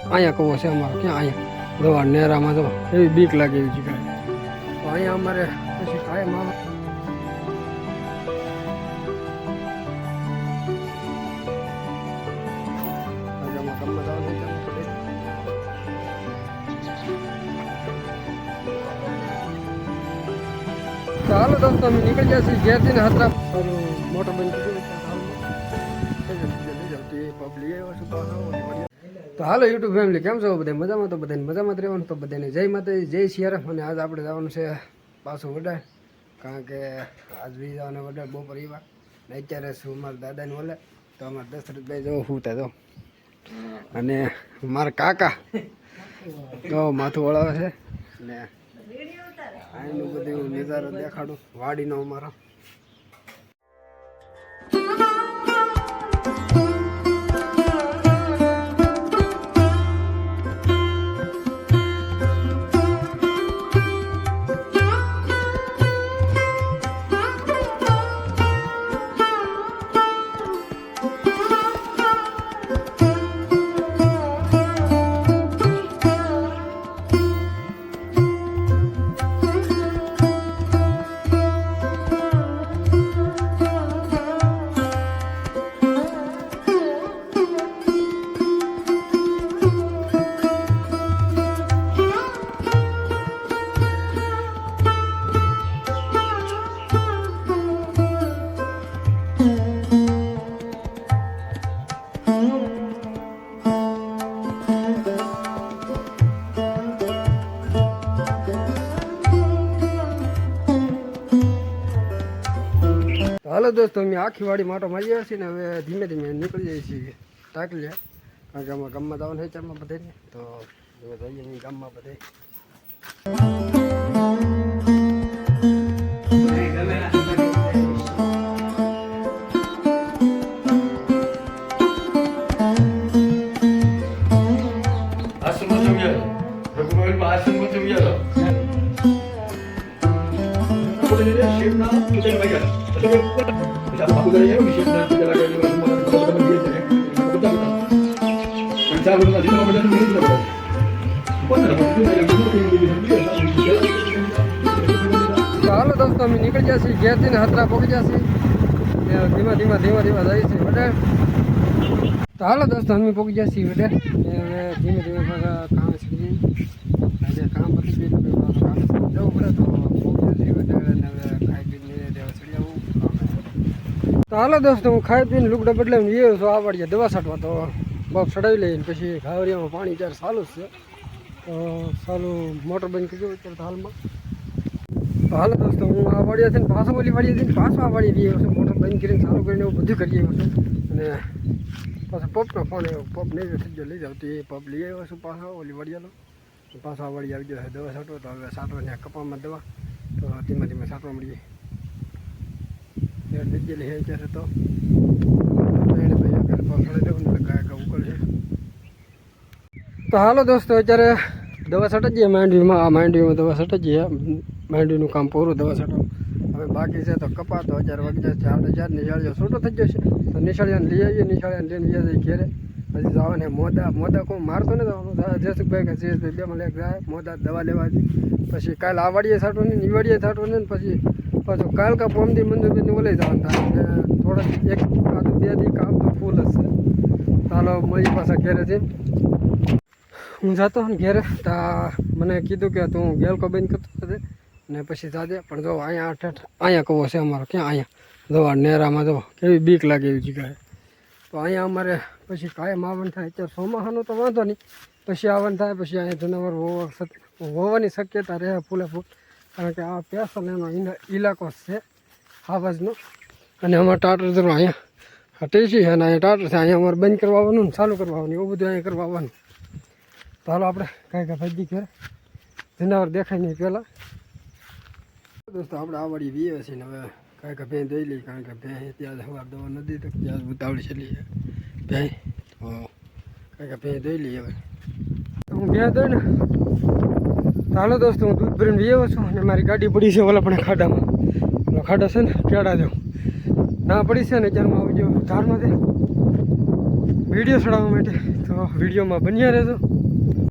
અહીંયા કહો છે અમારે ક્યાં અહીંયા દવા નેરામાં તો એવી બીક લાગે એવી જગ્યાએ તો અહીંયા અમારે પછી કાયમ આવે તો હાલો દોસ્તો અમે નીકળી ગયા છીએ ઘેરથી ને હતરા મોટર બંધ કરી તો હાલો યુટ્યુબ ફેમિલી કેમ છો બધા મજામાં તો બધાને મજામાં જ રહેવાનું તો બધાને જય માતાજી જય સિયારામ અને આજ આપણે જવાનું છે પાછું વડાય કારણ કે આજ બી જવાના વડાય બપોર એવા ને અત્યારે શું મારા દાદાને બોલે તો અમારે દશરથભાઈ જવો ફૂટા તો અને મારા કાકા તો માથું વળાવે છે ને આનું બધું નજારો દેખાડું વાડીનો અમારો હાલો દોસ્તો અમે આખી વાડી માટો મારી આવ્યા છીએ ને હવે ધીમે ધીમે નીકળી જઈએ છીએ ટાકલી કારણ કે અમારા ગામમાં જવાનું છે ચારમાં બધાને તો હવે જઈએ અહીં ગામમાં બધે હાલો દોસ્તો અમે નીકળી ગયા છીએ ઘેરથી ને હતરા પહોંચી ગયા છીએ ધીમા ધીમા જાય છે વડે તો હાલો દોસ્તો અમે પહોંચી ગયા છીએ વડે હવે ધીમે ધીમે કામ શીખી આજે કામ પતી ગયું કામ જવું પડે તો પહોંચી જઈએ વડે હવે ખાઈ પીને ચડી આવું તો હાલો દોસ્તો હું ખાઈ પીને લુગડા બદલાવીને એ છો આવડીએ દવા છાંટવા તો બાપ ચડાવી લઈને પછી ઘાવરિયામાં પાણી જ્યારે ચાલુ જ છે તો ચાલુ મોટર બંધ કરી અત્યારે હાલમાં તો હાલો દોસ્તો હું આ વાડીએ છે ને પાછો ઓલી વાડીએ છે ને પાછો આ વાડી રહ્યો છું મોટર બંધ કરીને ચાલુ કરીને એવું બધું કરી આવ્યો છું અને પાછો પપનો ફોન આવ્યો પપ નહીં થઈ ગયો લઈ જાવ તો એ પપ લઈ આવ્યો છું પાછો ઓલી વાડીયાનો પાછો આ વાડી આવી ગયો દવા છાંટો તો હવે છાંટવાની કપામાં દવા તો ધીમે ધીમે છાંટવા મળીએ લીધી છે અત્યારે તો એને ભાઈ આગળ પાછળ દેવું ગાય ઉકળશે તો હાલો દોસ્તો અત્યારે દવા છાંટી જઈએ માંડવીમાં આ માંડવીમાં દવા છાંટી જઈએ માંડવીનું કામ પૂરું દવા છાંટો હવે બાકી છે તો કપા તો 4 વાગી જશે 8 નિશાળીઓ છૂટો થઈ જશે તો નિશાળીયાને લઈ આવીએ નિશાળીયાને લઈને જઈએ ઘેરે પછી જવાને મોદા કોઈ મારતો ને જવાનું જસુભાઈ કે જયેશભાઈ બેમાં લેક જાય મોદા દવા લેવાથી પછી કાલ આ વાડીએ છાંટવાની ને વાડીએ છાંટવાની ને પછી પાછું કાલ કા પોમદી મંદિર ઓલે જવાનું થાય થોડાક 1-2 દી કામ તો ફૂલ જ છે ચાલો મળી પાછા ઘેરેથી હું જતો ને ઘેરે તો મને કીધું કે તું ગેલકો બંધ કરતો હતો ને પછી જાજે પણ જો અહીંયા કહો છે અમારે ક્યાં અહીંયા દવા નેરામાં જો કેવી બીક લાગે એવી જગ્યાએ તો અહીંયા અમારે પછી કાયમ આવવાનું થાય અત્યારે ચોમાસાનું તો વાંધો નહીં પછી આવવાનું થાય પછી અહીંયા જનાવર હોવાની શક્યતા રહે ફૂલે ફૂલ કારણ કે આ પેસલ એનો ઇલાકો છે આવાજનો અને અમારે ટાટર જરૂર અહીંયા હટે છે અને અહીંયા ટાટર છે અહીંયા અમારે બંધ કરવા આવવાનું ને ચાલુ કરવા આવવાનું એવું બધું અહીંયા કરવા આવવાનું તો હાલો આપણે કાંઈ ભાજી ઘેર જનાવર દેખાય નહીં પહેલાં દોસ્તો આપણે આ વાળી વીએ છીએ ને હવે કાંઈક ભેં દઈ લઈ કારણ કે ભેં ત્યાં સવાર દવા નથી તો ત્યાં ઉતાવળી છેલ્લી ભેં તો કાંઈક ભેં દઈ લઈ હવે હું ભેં દઈ ને હાલો દોસ્તો હું દૂધ ભરીને વીએ છું અને મારી ગાડી પડી છે ઓલા પણ ખાડામાં ઓલા ખાડા છે ને કેળા જાઉં ના પડી છે ને અત્યારમાં આવી ગયો ધારમાંથી વિડીયો ચડાવવા માટે તો વિડીયોમાં બન્યા રહેજો.